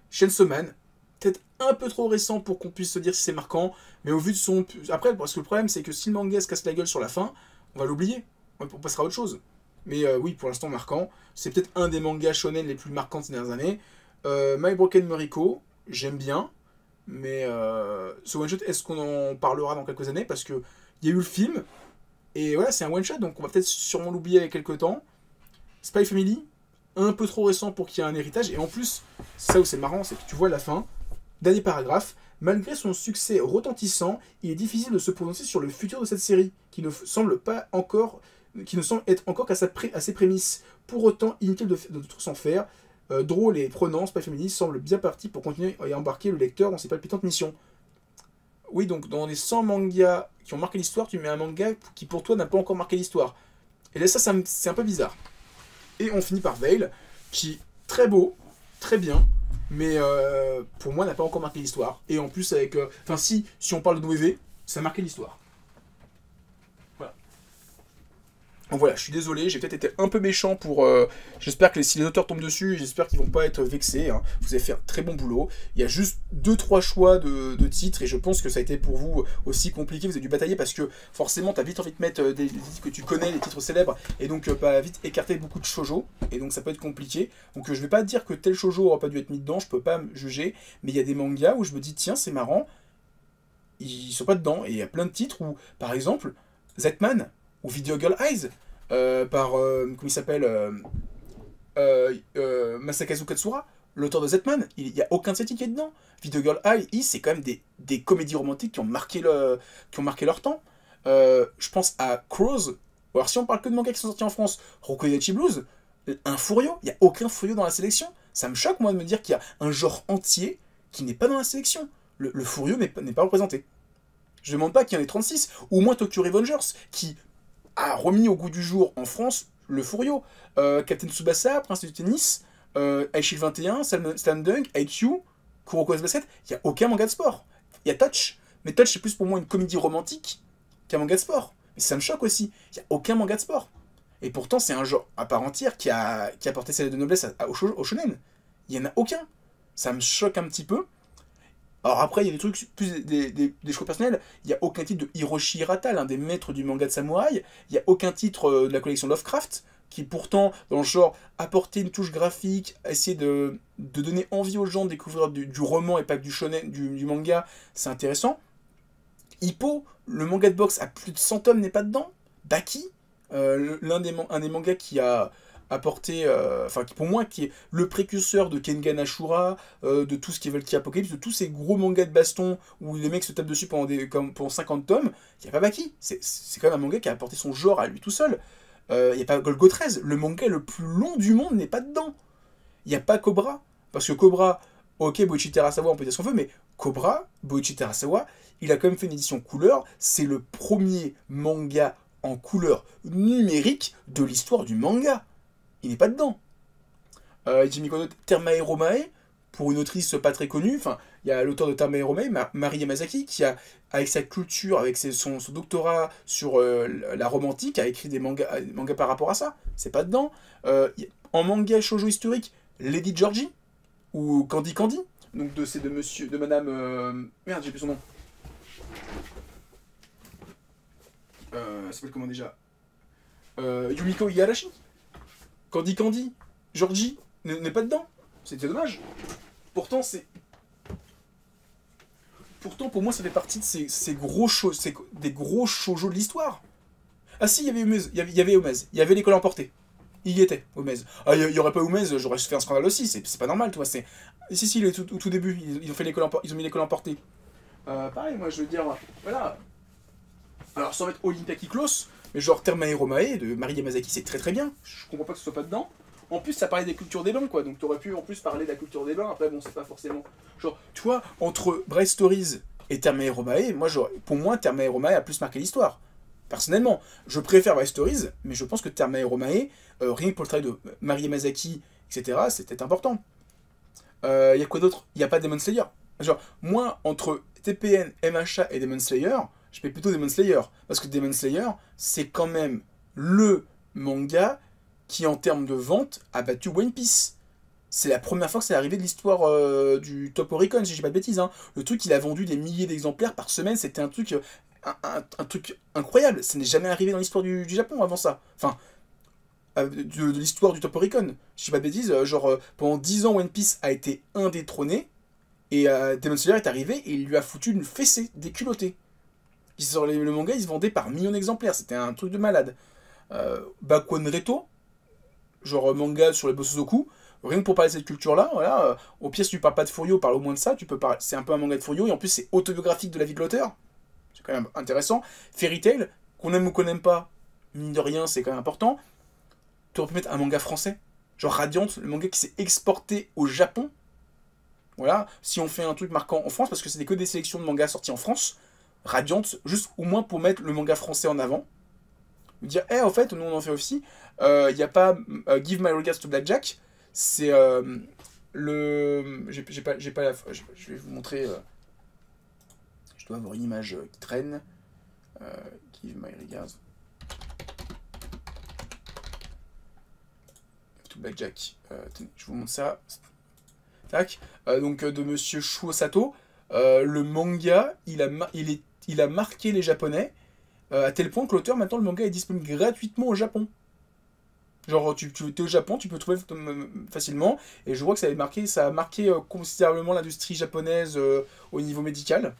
Chainsaw Man, peut-être un peu trop récent pour qu'on puisse se dire si c'est marquant, mais au vu de son... Après, parce que le problème, c'est que si le manga se casse la gueule sur la fin, on va l'oublier, on passera à autre chose. Mais oui, pour l'instant, marquant. C'est peut-être un des mangas shonen les plus marquants de ces dernières années. My Broken Mariko, j'aime bien, mais ce one-shot, est-ce qu'on en parlera dans quelques années? Parce que il y a eu le film, et voilà, c'est un one-shot, donc on va peut-être sûrement l'oublier avec quelques temps. Spy Family, un peu trop récent pour qu'il y ait un héritage, et en plus, c'est ça où c'est marrant, c'est que tu vois la fin, dernier paragraphe, malgré son succès retentissant, il est difficile de se prononcer sur le futur de cette série, qui ne semble être encore qu'à ses prémices. Pour autant, inutile de s'en faire. Drôle et prenant, Spy Family semble bien parti pour continuer et embarquer le lecteur dans ses palpitantes missions. Oui, donc dans les 100 mangas qui ont marqué l'histoire, tu mets un manga qui pour toi n'a pas encore marqué l'histoire. Et là, ça c'est un peu bizarre. Et on finit par Veil, qui très beau, très bien, mais pour moi n'a pas encore marqué l'histoire. Et en plus avec... Enfin si on parle de WV, ça a marqué l'histoire. Voilà. Donc voilà, je suis désolé, j'ai peut-être été un peu méchant pour... j'espère que si les auteurs tombent dessus, j'espère qu'ils vont pas être vexés. Hein. Vous avez fait un très bon boulot. Il y a juste 2-3 choix de titres, et je pense que ça a été pour vous aussi compliqué. Vous avez dû batailler parce que forcément, tu as vite envie de mettre des titres que tu connais, des titres célèbres, et donc pas vite écarter beaucoup de shoujo, et donc ça peut être compliqué. Donc je vais pas dire que tel shoujo aura pas dû être mis dedans, je peux pas me juger, mais il y a des mangas où je me dis, tiens, c'est marrant, ils sont pas dedans, et il y a plein de titres où, par exemple, Zetman, ou Video Girl Eyes, comment il s'appelle Masakazu Katsura, l'auteur de Zetman, il n'y a aucun de ces tickets dedans. Video Girl Eye, c'est quand même des comédies romantiques qui ont marqué leur temps. Je pense à Crows. Alors si on parle que de mangas qui sont sortis en France, Rokuyachi Blues, un Furio, il n'y a aucun Furio dans la sélection. Ça me choque moi de me dire qu'il y a un genre entier qui n'est pas dans la sélection. Le Furio n'est pas représenté. Je ne demande pas qu'il y en ait 36, ou au moins Tokyo Revengers, qui a remis au goût du jour en France le Furio. Captain Tsubasa, Prince du Tennis, Aishil 21, Slam Dunk, IQ, Kuroko's Basket, il n'y a aucun manga de sport. Il y a Touch, mais Touch c'est plus pour moi une comédie romantique qu'un manga de sport. Mais ça me choque aussi, il n'y a aucun manga de sport. Et pourtant c'est un genre à part entière qui a porté sa lettre de noblesse au shonen. Il n'y en a aucun. Ça me choque un petit peu. Alors après, il y a des trucs, plus des choix personnels. Il n'y a aucun titre de Hiroshi Hirata, l'un des maîtres du manga de samouraï. Il n'y a aucun titre de la collection Lovecraft, qui pourtant, dans le genre, apporter une touche graphique, essayer de donner envie aux gens de découvrir du roman et pas que du shonen, du manga, c'est intéressant. Hippo, le manga de boxe à plus de 100 tomes n'est pas dedans. Baki, un des mangas qui a apporté, enfin pour moi qui est le précurseur de Kengan Ashura, de tout ce qui est Valkyrie Apocalypse, de tous ces gros mangas de baston où les mecs se tapent dessus pendant 50 tomes, il n'y a pas Baki. C'est quand même un manga qui a apporté son genre à lui tout seul. Il n'y a pas Golgo 13, le manga le plus long du monde n'est pas dedans. Il n'y a pas Cobra, parce que Cobra, ok, Boichi Terasawa, on peut dire ce qu'on veut, mais Cobra, Boichi Terasawa, il a quand même fait une édition couleur, c'est le premier manga en couleur numérique de l'histoire du manga. Il n'est pas dedans. Jimmy Kono, Termae Romae, pour une autrice pas très connue, enfin, il y a l'auteur de Termae Romae, Mari Yamazaki, qui a, avec sa culture, avec son doctorat sur la romantique, a écrit des mangas par rapport à ça. C'est pas dedans. En manga shoujo historique, Lady Georgie, ou Candy Candy, donc de madame... merde, j'ai plus son nom. Elle s'appelle comment déjà Yumiko Igarashi. Candy Candy, Georgie, n'est pas dedans. C'était dommage. Pourtant, pour moi, ça fait partie de ces gros choses, des gros shoujo de l'histoire. Ah si, il y avait Umez, il y avait Umez, il y avait l'école emportée. Il y était, Umez. Ah, il y aurait pas Umez, j'aurais fait un scandale aussi, c'est pas normal, toi, c'est... Si, au tout début, ils ont mis l'école emportée. Pareil, moi, je veux dire, voilà. Alors, sans mettre Olympia qui close, mais genre Termae Romae de Mari Yamazaki, c'est très très bien. Je comprends pas que ce soit pas dedans. En plus, ça parlait des cultures des bains, quoi. Donc, t'aurais pu en plus parler de la culture des bains. Après, bon, c'est pas forcément. Genre, tu vois, entre Bright Stories et Termae Romae, pour moi, Termae Romae a plus marqué l'histoire. Personnellement, je préfère Bright Stories, mais je pense que Termae Romae, rien que pour le travail de Mari Yamazaki, etc., c'était important. Y a quoi d'autre? Y a pas Demon Slayer. Genre, moi, entre TPN, MHA et Demon Slayer, je fais plutôt Demon Slayer. Parce que Demon Slayer, c'est quand même le manga qui, en termes de vente, a battu One Piece. C'est la première fois que c'est arrivé de l'histoire du Top Oricon, si je dis pas de bêtises. Hein. Le truc, il a vendu des milliers d'exemplaires par semaine. C'était un truc, un truc incroyable. Ça n'est jamais arrivé dans l'histoire du Japon avant ça. Enfin, de l'histoire du Top Oricon. Si je dis pas de bêtises, pendant 10 ans, One Piece a été indétrôné. Et Demon Slayer est arrivé et il lui a foutu une fessée, des culottés. Le manga, il se vendait par millions d'exemplaires. C'était un truc de malade. Bakwan Reto, genre manga sur les Bosozoku. Rien que pour parler de cette culture-là, voilà. Au pire, si tu parles pas de Furio, parle au moins de ça. Tu peux parler. C'est un peu un manga de Furio et en plus, c'est autobiographique de la vie de l'auteur. C'est quand même intéressant. Fairy Tail, qu'on aime ou qu'on n'aime pas, mine de rien, c'est quand même important. Tu aurais pu mettre un manga français. Genre Radiant, le manga qui s'est exporté au Japon. Voilà. Si on fait un truc marquant en France, parce que c'était que des sélections de mangas sortis en France. Radiant, juste au moins pour mettre le manga français en avant. Dire, en fait, nous on en fait aussi. Il n'y a pas Give My Regards to Blackjack. C'est le. J'ai pas la. Je vais vous montrer. Je dois avoir une image qui traîne. Give My Regards to Blackjack. Tenez, je vous montre ça. Tac. Donc de monsieur Shuo Sato. Le manga, il a marqué les Japonais à tel point que l'auteur, maintenant, le manga est disponible gratuitement au Japon. Genre, tu es au Japon, tu peux le trouver facilement. Et je vois que ça a marqué considérablement l'industrie japonaise au niveau médical.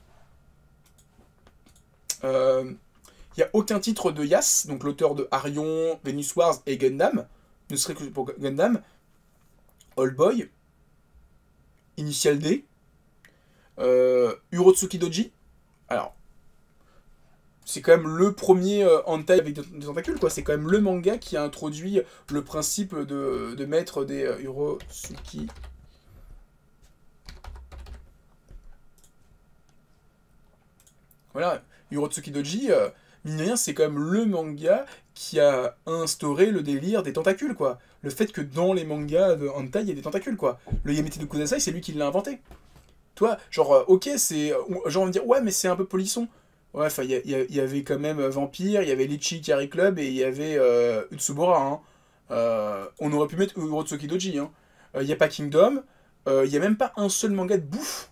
Il n'y a aucun titre de Yas, donc l'auteur de Arion, Venus Wars et Gundam, ne serait que pour Gundam. All Boy, Initial D, Urotsuki Doji. Alors, c'est quand même le premier hentai avec des tentacules, quoi. C'est quand même le manga qui a introduit le principe de mettre des Urotsuki. Voilà, Urotsuki Doji, mine de rien, c'est quand même le manga qui a instauré le délire des tentacules, quoi. Le fait que dans les mangas de hentai, il y a des tentacules, quoi. Le Yamete no Kudasai, c'est lui qui l'a inventé. Toi, genre, ok, c'est. Genre, on va me dire, ouais, mais c'est un peu polisson. Ouais, enfin, il y avait quand même Vampire, il y avait Litchi Carry Club et il y avait Utsubora, hein. On aurait pu mettre Urotsuki Doji, hein. Il n'y a pas Kingdom, il n'y a même pas un seul manga de bouffe.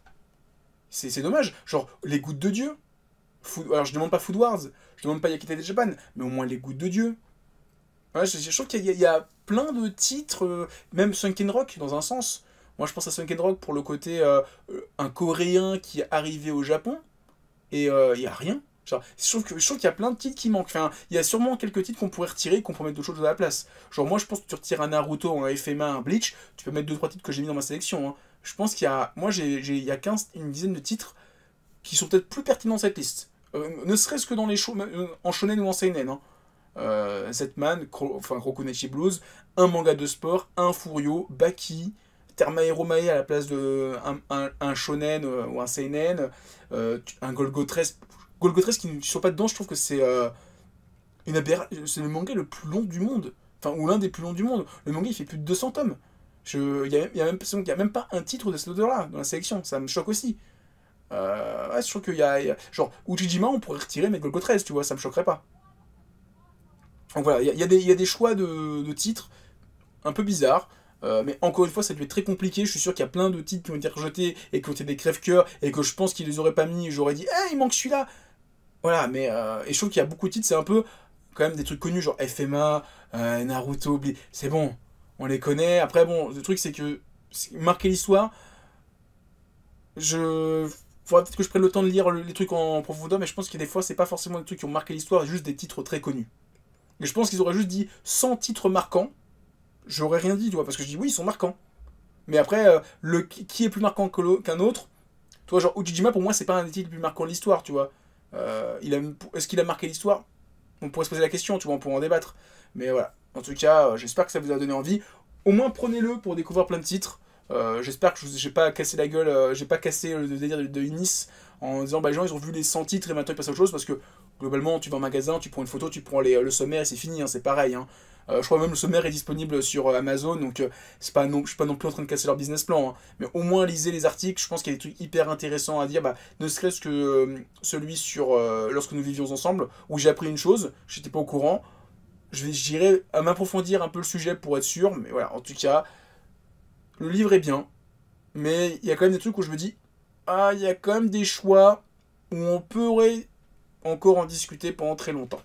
C'est dommage. Genre, Les Gouttes de Dieu. Alors, je demande pas Food Wars, je demande pas Yakitate Japan, mais au moins Les Gouttes de Dieu. Ouais, je trouve qu'il y a plein de titres, même Sunken Rock, dans un sens. Moi, je pense à Sunken Rock pour le côté un Coréen qui est arrivé au Japon, et il y a rien. Genre, je trouve qu'il y a plein de titres qui manquent. Enfin, il y a sûrement quelques titres qu'on pourrait retirer, qu'on pourrait mettre d'autres choses à la place. Genre, moi, je pense que tu retires un Naruto, un FMA, un Bleach, tu peux mettre 2-3 titres que j'ai mis dans ma sélection, hein. Je pense qu'il y a... Moi, il y a une dizaine de titres qui sont peut-être plus pertinents dans cette liste. Ne serait-ce que dans les shows, en shonen ou en seinen, hein. Zetman, enfin Rokunechi Blues, un manga de sport, un Furio, Baki, Terma Mae à la place de un shonen ou un seinen, un Golgotress. Golgotress qui ne sont pas dedans, je trouve que c'est c'est le manga le plus long du monde. Enfin, ou l'un des plus longs du monde. Le manga il fait plus de 200 tomes. Il y a même pas un titre de cette auteur-là dans la sélection, ça me choque aussi. Ouais, je trouve qu'il genre, Uchijima, on pourrait retirer, mais Golgo 13, tu vois, ça me choquerait pas. Donc voilà, il y a des choix de titres un peu bizarres. Mais encore une fois, ça devait être très compliqué. Je suis sûr qu'il y a plein de titres qui ont été rejetés et qui ont été des crève-cœurs et que je pense qu'ils les auraient pas mis. J'aurais dit, eh, il manque celui-là. Voilà, mais et je trouve qu'il y a beaucoup de titres, c'est un peu quand même des trucs connus, genre FMA, Naruto, c'est bon, on les connaît. Après, bon, le truc, c'est que marquer l'histoire, je. Faudrait peut-être que je prenne le temps de lire les trucs en profondeur, mais je pense que des fois, c'est pas forcément des trucs qui ont marqué l'histoire, juste des titres très connus. Mais je pense qu'ils auraient juste dit 100 titres marquants, j'aurais rien dit, tu vois, parce que je dis oui, ils sont marquants. Mais après, qui est plus marquant qu'un autre, toi, genre Uchijima, pour moi, c'est pas un des titres les plus marquants de l'histoire, tu vois. Est-ce qu'il a marqué l'histoire? On pourrait se poser la question, tu vois, on pourrait en débattre. Mais voilà. En tout cas, j'espère que ça vous a donné envie. Au moins, prenez-le pour découvrir plein de titres. J'espère que j'ai pas cassé la gueule, j'ai pas cassé le délire de Inis en disant bah les gens ils ont vu les 100 titres et maintenant ils passent à autre chose parce que globalement tu vas en magasin, tu prends une photo, tu prends le sommaire et c'est fini, hein, c'est pareil, hein. Je crois même le sommaire est disponible sur Amazon donc c'est pas non, je suis pas non plus en train de casser leur business plan, hein. Mais au moins lisez les articles, je pense qu'il y a des trucs hyper intéressants à dire, bah, ne serait-ce que celui sur lorsque nous vivions ensemble où j'ai appris une chose, j'étais pas au courant, j'irai à m'approfondir un peu le sujet pour être sûr, mais voilà, en tout cas le livre est bien, mais il y a quand même des trucs où je me dis, ah, il y a quand même des choix où on pourrait encore en discuter pendant très longtemps.